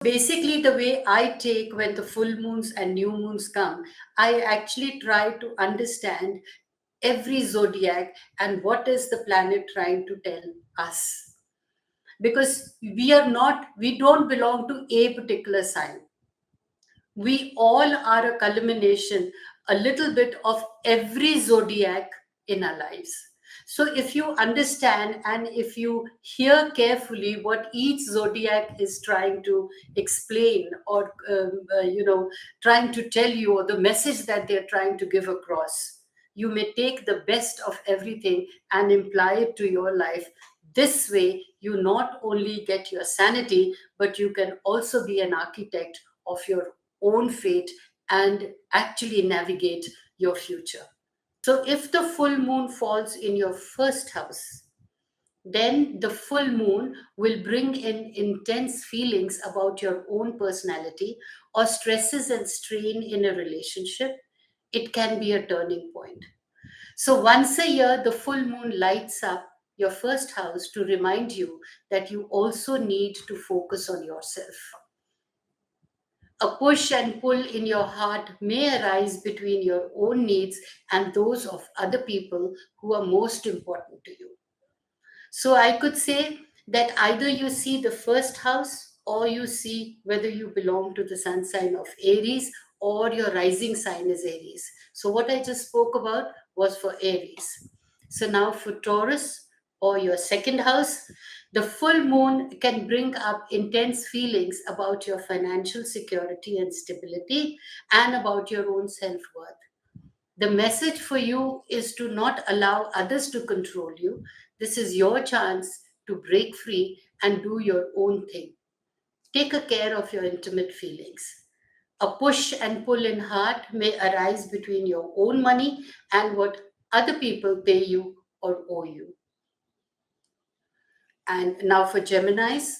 Basically, the way I take when the full moons and new moons come, I actually try to understand every zodiac and what is the planet trying to tell us. Because we don't belong to a particular sign. We all are a culmination, a little bit of every zodiac in our lives. So if you understand and if you hear carefully what each zodiac is trying to explain, or trying to tell you, or the message that they're trying to give across, you may take the best of everything and imply it to your life. This way you not only get your sanity, but you can also be an architect of your own fate and actually navigate your future. So, if the full moon falls in your first house, then the full moon will bring in intense feelings about your own personality or stresses and strain in a relationship. It can be a turning point. So, once a year, the full moon lights up your first house to remind you that you also need to focus on yourself. A push and pull in your heart may arise between your own needs and those of other people who are most important to you. So I could say that either you see the first house, or you see whether you belong to the sun sign of Aries or your rising sign is Aries. So what I just spoke about was for Aries. So now for Taurus or your second house, the full moon can bring up intense feelings about your financial security and stability and about your own self worth. The message for you is to not allow others to control you. This is your chance to break free and do your own thing. Take a care of your intimate feelings. A push and pull in heart may arise between your own money and what other people pay you or owe you. And now for Geminis,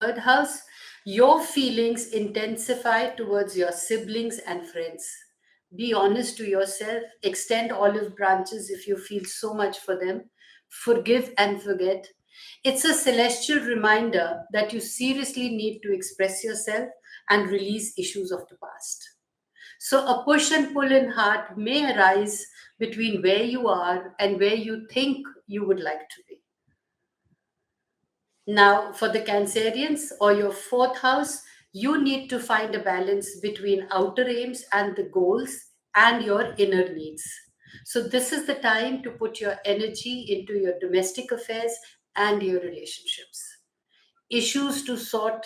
third house, your feelings intensify towards your siblings and friends. Be honest to yourself, extend olive branches if you feel so much for them, forgive and forget. It's a celestial reminder that you seriously need to express yourself and release issues of the past. So, a push and pull in heart may arise between where you are and where you think you would like to be. Now, for the Cancerians or your fourth house, you need to find a balance between outer aims and the goals and your inner needs. So, this is the time to put your energy into your domestic affairs and your relationships. Issues to sort,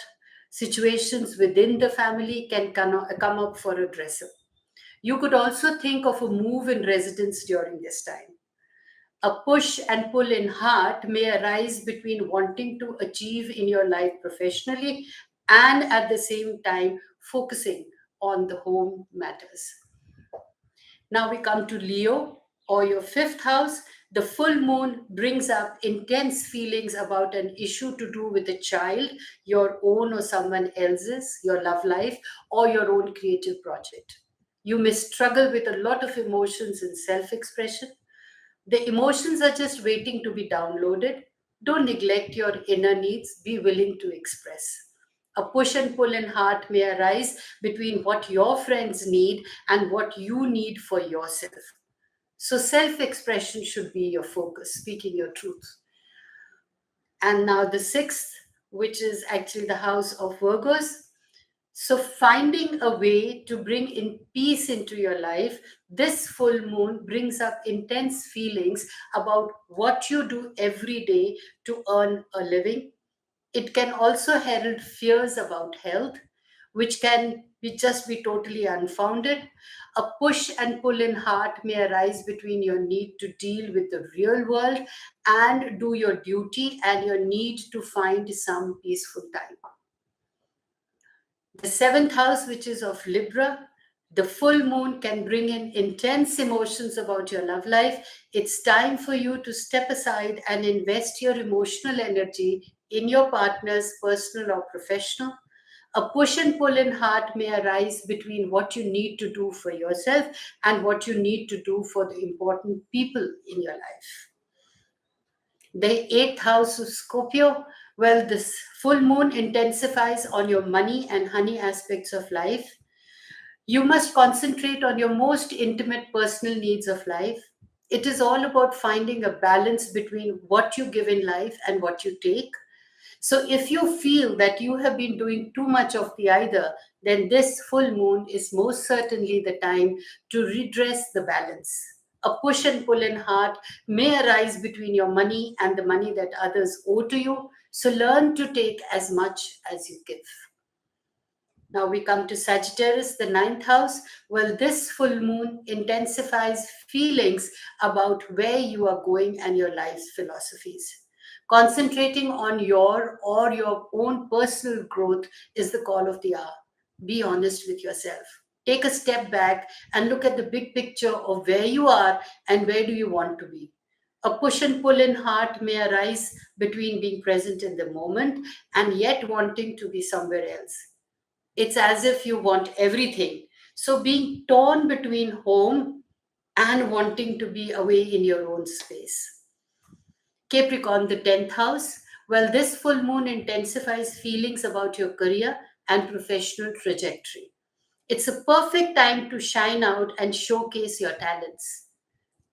situations within the family can come up for addressal. You could also think of a move in residence during this time. A push and pull in heart may arise between wanting to achieve in your life professionally and at the same time focusing on the home matters. Now we come to Leo or your fifth house. The full moon brings up intense feelings about an issue to do with a child, your own or someone else's, your love life, or your own creative project. You may struggle with a lot of emotions and self expression. The emotions are just waiting to be downloaded. Don't neglect your inner needs. Be willing to express. A push and pull in heart may arise between what your friends need and what you need for yourself. So, self expression should be your focus, speaking your truth. And now, the sixth, which is actually the house of Virgos. So, finding a way to bring in peace into your life, this full moon brings up intense feelings about what you do every day to earn a living. It can also herald fears about health, which can be totally unfounded. A push and pull in heart may arise between your need to deal with the real world and do your duty and your need to find some peaceful time. The seventh house, which is of Libra, the full moon can bring in intense emotions about your love life. It's time for you to step aside and invest your emotional energy in your partner's personal or professional. A push and pull in heart may arise between what you need to do for yourself and what you need to do for the important people in your life. The eighth house of Scorpio, Well, this full moon intensifies on your money and honey aspects of life. You must concentrate on your most intimate personal needs of life. It is all about finding a balance between what you give in life and what you take. So, if you feel that you have been doing too much of the either, then this full moon is most certainly the time to redress the balance. A push and pull in heart may arise between your money and the money that others owe to you. So, learn to take as much as you give. Now we come to Sagittarius, the ninth house. Well, this full moon intensifies feelings about where you are going and your life's philosophies. Concentrating on your own personal growth is the call of the hour. Be honest with yourself. Take a step back and look at the big picture of where you are and where do you want to be. A push and pull in heart may arise between being present in the moment and yet wanting to be somewhere else. It's as if you want everything. So being torn between home and wanting to be away in your own space. Capricorn, the 10th house. Well, this full moon intensifies feelings about your career and professional trajectory. It's a perfect time to shine out and showcase your talents.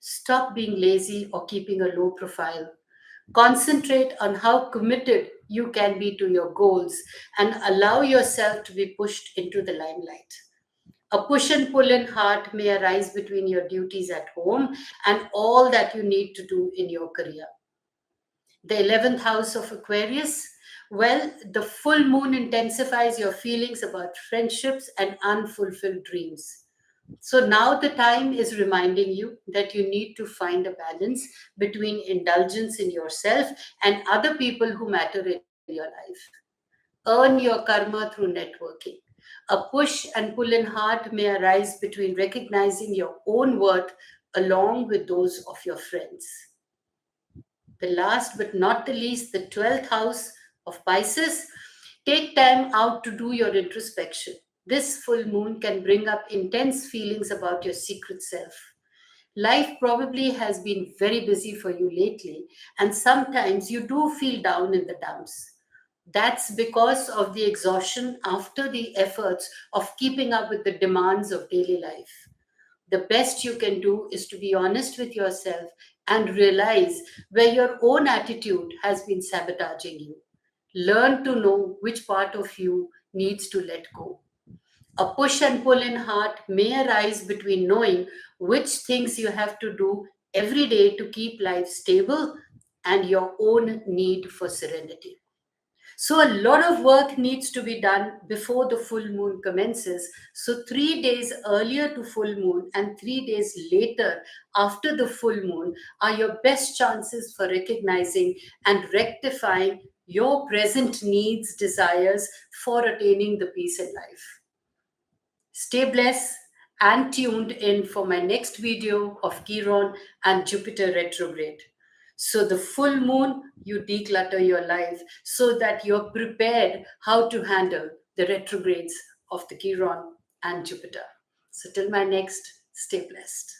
Stop being lazy or keeping a low profile. Concentrate on how committed you can be to your goals and allow yourself to be pushed into the limelight. A push and pull in heart may arise between your duties at home and all that you need to do in your career. The 11th house of Aquarius. Well, the full moon intensifies your feelings about friendships and unfulfilled dreams. So now the time is reminding you that you need to find a balance between indulgence in yourself and other people who matter in your life. Earn your karma through networking. A push and pull in heart may arise between recognizing your own worth along with those of your friends. The last but not the least, the 12th house of Pisces. Take time out to do your introspection. This full moon can bring up intense feelings about your secret self. Life probably has been very busy for you lately, and sometimes you do feel down in the dumps. That's because of the exhaustion after the efforts of keeping up with the demands of daily life. The best you can do is to be honest with yourself and realize where your own attitude has been sabotaging you. Learn to know which part of you needs to let go. A push and pull in heart may arise between knowing which things you have to do every day to keep life stable and your own need for serenity. So, a lot of work needs to be done before the full moon commences. So, 3 days earlier to full moon and 3 days later after the full moon are your best chances for recognizing and rectifying your present needs, desires for attaining the peace in life. Stay blessed and tuned in for my next video of Chiron and Jupiter retrograde. So the full moon, you declutter your life so that you're prepared how to handle the retrogrades of the Chiron and Jupiter. So till my next, stay blessed.